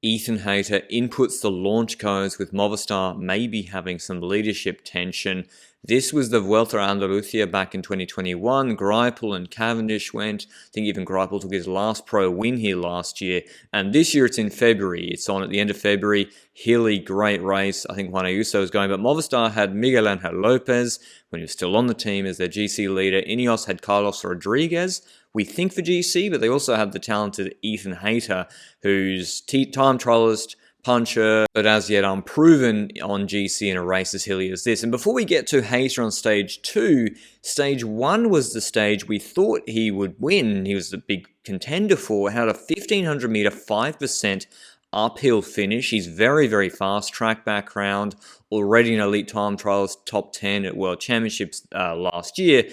Ethan Hayter inputs the launch codes, with Movistar maybe having some leadership tension. This was the Vuelta a Andalucía back in 2021. Greipel and Cavendish went. I think even Greipel took his last pro win here last year. And this year it's in February. It's on at the end of February. Hilly, great race. I think Juan Ayuso is going. But Movistar had Miguel Angel Lopez when he was still on the team as their GC leader. INEOS had Carlos Rodriguez, we think, for GC, but they also have the talented Ethan Hayter, who's time trialist, puncher, but as yet unproven on GC in a race as hilly as this. And before we get to Hayter on stage 2, stage 1 was the stage we thought he would win. He was the big contender for. Had a 1500 meter 5% uphill finish. He's very, very fast, track background, already an elite time trials, top 10 at World Championships last year.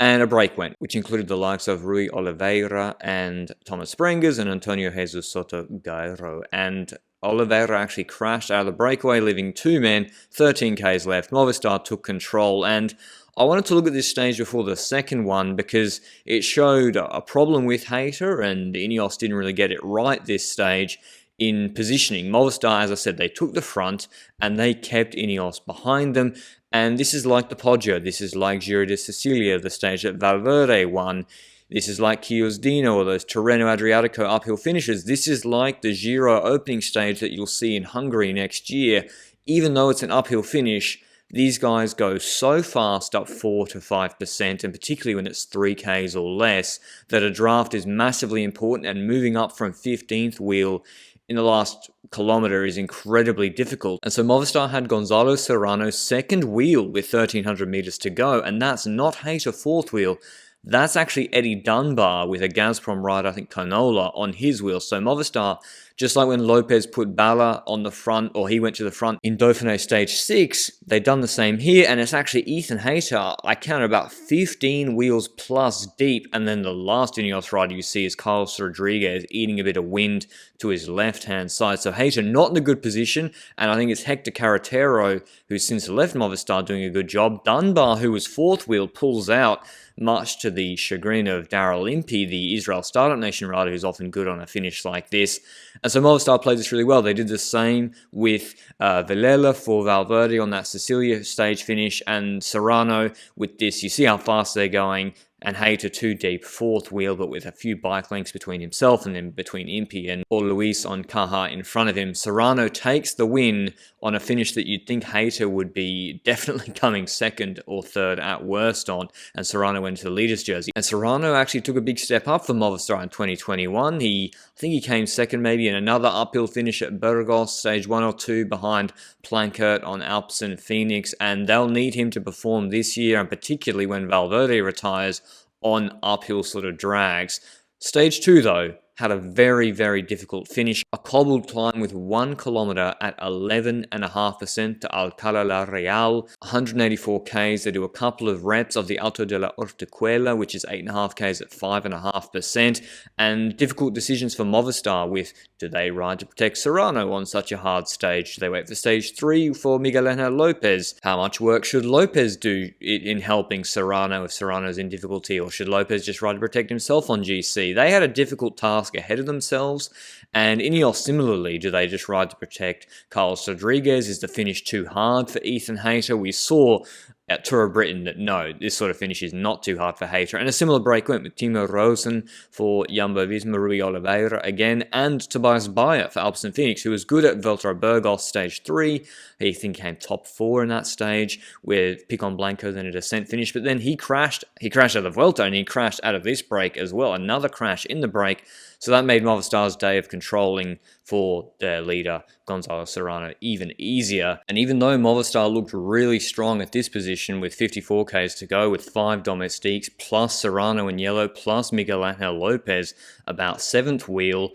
And a break went, which included the likes of Rui Oliveira and Thomas Sprengers and Antonio Jesus Soto Gairo. And Oliveira actually crashed out of the breakaway, leaving 2 men, 13 Ks left. Movistar took control, and I wanted to look at this stage before the second one because it showed a problem with Hayter, and INEOS didn't really get it right this stage in positioning. Movistar, as I said, they took the front and they kept INEOS behind them. And this is like the Poggio, this is like Giro de Sicilia, the stage that Valverde won. This is like Chios Dino or those Tirreno Adriatico uphill finishes. This is like the Giro opening stage that you'll see in Hungary next year. Even though it's an uphill finish, these guys go so fast, up 4 to 5%, and particularly when it's 3Ks or less, that a draft is massively important, and moving up from 15th wheel in the last kilometre is incredibly difficult. And so Movistar had Gonzalo Serrano's second wheel with 1300 metres to go, and that's not Hayter fourth wheel. That's actually Eddie Dunbar with a Gazprom rider, I think Canola, on his wheel. So Movistar, just like when Lopez put Bala on the front, or he went to the front in Dauphiné Stage 6, they've done the same here, and it's actually Ethan Hayter, I counted about 15 wheels plus deep, and then the last INEOS rider you see is Carlos Rodriguez eating a bit of wind to his left-hand side. So Hayter not in a good position, and I think it's Hector Carretero, who's since left Movistar, doing a good job. Dunbar, who was fourth wheel, pulls out, much to the chagrin of Daryl Impey, the Israel Startup Nation rider who's often good on a finish like this. And so Movistar played this really well. They did the same with Villela for Valverde on that Sicilia stage finish, and Serrano with this. You see how fast they're going, and Hayter too deep, fourth wheel, but with a few bike lengths between himself and then between Impey and or Luis on Caja in front of him. Serrano takes the win on a finish that you'd think Hayter would be definitely coming second or third at worst on, and Serrano went to the leader's jersey. And Serrano actually took a big step up for Movistar in 2021. I think he came second maybe in another uphill finish at Burgos, stage 1 or 2, behind Plankert on Alps and Phoenix, and they'll need him to perform this year, and particularly when Valverde retires, on uphill sort of drags. Stage 2, though, had a very, very difficult finish. A cobbled climb with 1 kilometre at 11.5% to Acala la Real. 184 Ks. They do a couple of reps of the Alto de la Hortezuela, which is 8.5 Ks at 5.5%. And difficult decisions for Movistar with, do they ride to protect Serrano on such a hard stage? Do they wait for stage 3 for Miguel Angel Lopez? How much work should Lopez do in helping Serrano if Serrano's in difficulty? Or should Lopez just ride to protect himself on GC? They had a difficult task ahead of themselves, and INEOS similarly, do they just ride to protect Carlos Rodriguez? Is the finish too hard for Ethan Hayter? We saw at Tour of Britain that no, this sort of finish is not too hard for Hayter, and a similar break went with Timo Rosen for Jumbo-Visma, Rui Oliveira again, and Tobias Bayer for Alps and Phoenix, who was good at Vuelta Burgos stage 3. He think came top 4 in that stage with Picon Blanco, then a descent finish, but then he crashed out of the Vuelta, and he crashed out of this break as well, another crash in the break. So that made Movistar's day of controlling for their leader, Gonzalo Serrano, even easier. And even though Movistar looked really strong at this position with 54 Ks to go, with 5 domestiques, plus Serrano in yellow, plus Miguel Angel Lopez about 7th wheel,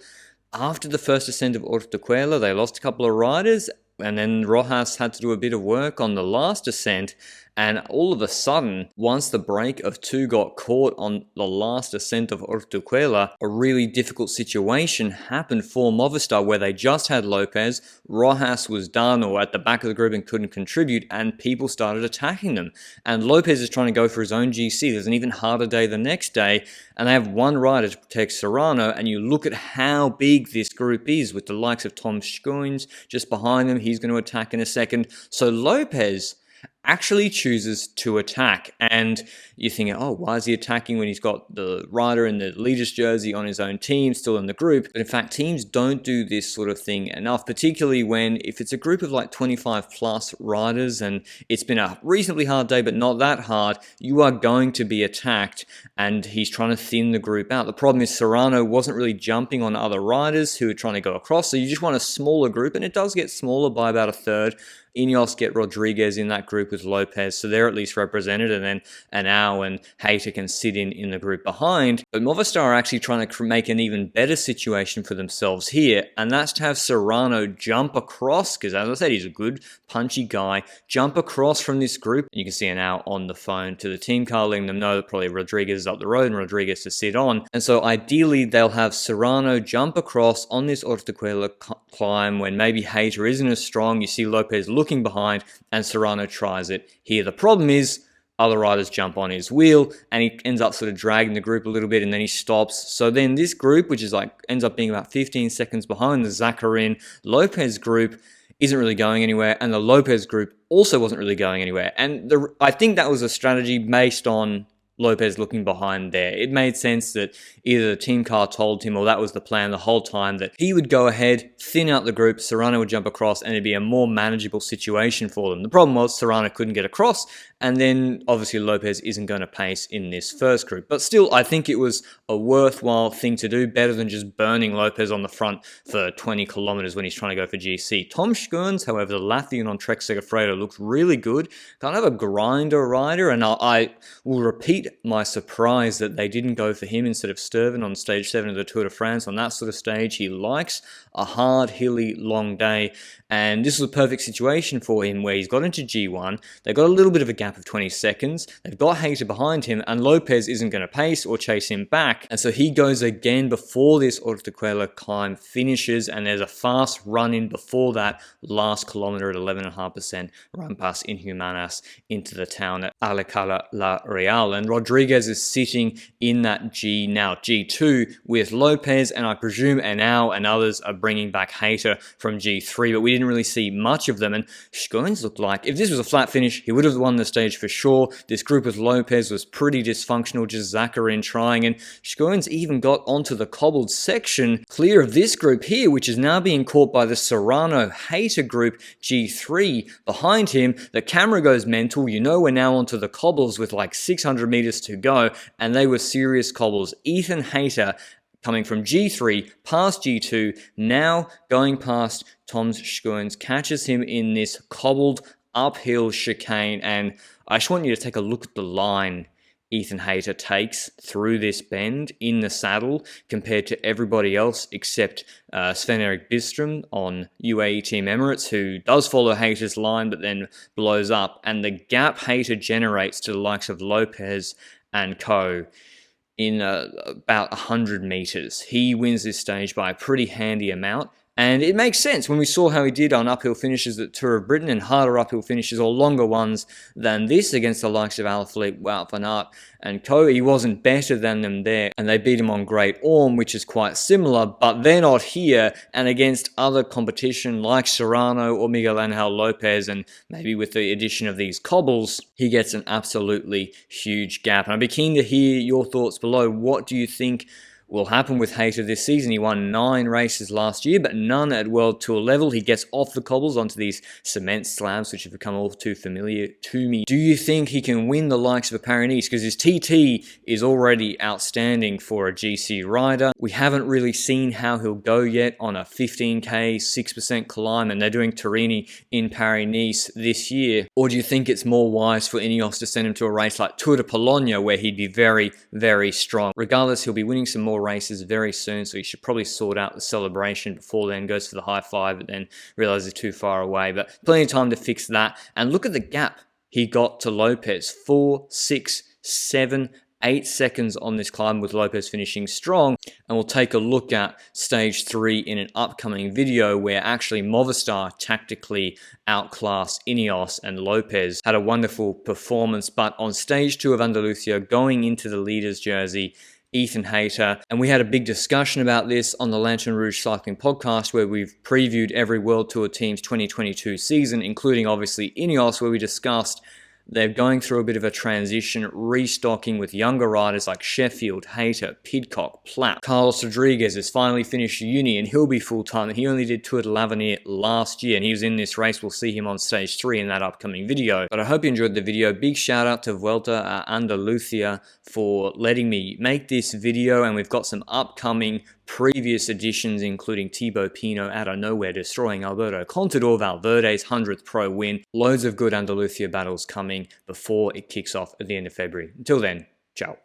after the first ascent of Hortezuela, they lost a couple of riders, and then Rojas had to do a bit of work on the last ascent, And all of a sudden, once the break of 2 got caught on the last ascent of Ortuquela, a really difficult situation happened for Movistar where they just had Lopez, Rojas was done or at the back of the group and couldn't contribute, and people started attacking them. And Lopez is trying to go for his own GC. There's an even harder day the next day, and they have one rider to protect Serrano, and you look at how big this group is with the likes of Tom Schoens just behind them. He's going to attack in a second. So Lopez actually chooses to attack, and you're thinking, oh, why is he attacking when he's got the rider in the leader's jersey on his own team still in the group? But in fact, teams don't do this sort of thing enough, particularly when if it's a group of like 25 plus riders and it's been a reasonably hard day but not that hard, you are going to be attacked, and he's trying to thin the group out. The problem is Serrano wasn't really jumping on other riders who are trying to go across, so you just want a smaller group, and it does get smaller by about a third. INEOS get Rodriguez in that group with Lopez, so they're at least represented, and then Anal and Hayter can sit in the group behind. But Movistar are actually trying to make an even better situation for themselves here, and that's to have Serrano jump across, because as I said, he's a good, punchy guy, jump across from this group. And you can see Anal on the phone to the team car, letting them know that probably Rodriguez is up the road and Rodriguez to sit on. And so ideally, they'll have Serrano jump across on this Ortuquela climb when maybe Hayter isn't as strong. You see Lopez looking behind, and Serrano tries it here. The problem is other riders jump on his wheel, and he ends up sort of dragging the group a little bit, and then he stops. So then this group, which is like ends up being about 15 seconds behind the Zaccarin Lopez group, isn't really going anywhere, and the Lopez group also wasn't really going anywhere. And I think that was a strategy based on Lopez looking behind there. It made sense that either the team car told him, or that was the plan the whole time, that he would go ahead, thin out the group, Serrano would jump across, and it'd be a more manageable situation for them. The problem was Serrano couldn't get across, and then obviously Lopez isn't going to pace in this first group. But still, I think it was a worthwhile thing to do, better than just burning Lopez on the front for 20 kilometers when he's trying to go for GC. Tom Schoens, however, the Latvian on Trek Segafredo, looked really good. Kind of a grinder rider, and I will repeat my surprise that they didn't go for him instead of Sturven on stage 7 of the Tour de France. On that sort of stage, he likes a hard, hilly, long day, and this was a perfect situation for him where he's got into G1, they've got a little bit of a gap of 20 seconds, they've got Hayter behind him, and Lopez isn't going to pace or chase him back, and so he goes again before this Ortuquela climb finishes, and there's a fast run-in before that last kilometer at 11.5% run past Inhumanas into the town at Acala la Real, and Rodriguez is sitting in that G2 with Lopez, and I presume Anal and others are bringing back Hayter from G3, but we didn't really see much of them. And Schoens looked like, if this was a flat finish, he would have won the stage for sure. This group with Lopez was pretty dysfunctional, just Zaccarin trying, and Schoens even got onto the Cobbled section clear of this group here, which is now being caught by the Serrano Hayter group G3 behind him. The camera goes mental. You know we're now onto the cobbles with like 600 meters to go, and they were serious cobbles. Ethan Hayter coming from G3 past G2, now going past Tom Schoens, catches him in this cobbled uphill chicane, and I just want you to take a look at the line Ethan Hayter takes through this bend in the saddle compared to everybody else except Sven-Erik Bistrom on UAE Team Emirates, who does follow Hayter's line but then blows up, and the gap Hayter generates to the likes of Lopez and co in about 100 meters. He wins this stage by a pretty handy amount, and it makes sense when we saw how he did on uphill finishes at Tour of Britain and harder uphill finishes or longer ones than this against the likes of Alaphilippe, Wout van Aert and co. He wasn't better than them there, and they beat him on Great Orme, which is quite similar, but they're not here, and against other competition like Serrano or Miguel Angel Lopez, and maybe with the addition of these cobbles, he gets an absolutely huge gap. And I'd be keen to hear your thoughts below. What do you think will happen with Hayter this season? He won 9 races last year, but none at World Tour level. He gets off the cobbles onto these cement slabs, which have become all too familiar to me. Do you think he can win the likes of a Paris-Nice? Because his TT is already outstanding for a GC rider. We haven't really seen how he'll go yet on a 15k, 6% climb, and they're doing Turini in Paris-Nice this year. Or do you think it's more wise for INEOS to send him to a race like Tour de Pologne, where he'd be very, very strong? Regardless, he'll be winning some more races very soon, so he should probably sort out the celebration before then, goes for the high five, but then realizes it's too far away. But plenty of time to fix that. And look at the gap he got to Lopez 4, 6, 7, 8 seconds on this climb, with Lopez finishing strong. And we'll take a look at stage 3 in an upcoming video, where actually Movistar tactically outclassed INEOS, and Lopez had a wonderful performance. But on stage 2 of Andalucía, going into the leader's jersey, Ethan Hayter, and we had a big discussion about this on the Lanterne Rouge Cycling Podcast, where we've previewed every World Tour team's 2022 season, including obviously INEOS, where we discussed they're going through a bit of a transition, restocking with younger riders like Sheffield, Hayter, Pidcock, Platt. Carlos Rodriguez has finally finished uni and he'll be full-time. He only did Tour de l'Avenir last year and he was in this race. We'll see him on stage 3 in that upcoming video. But I hope you enjoyed the video. Big shout out to Vuelta a Andalucía for letting me make this video, and we've got some upcoming previous editions, including Thibaut Pinot out of nowhere destroying Alberto Contador, Valverde's 100th pro win. Loads of good Andalucía battles coming before it kicks off at the end of February. Until then, ciao.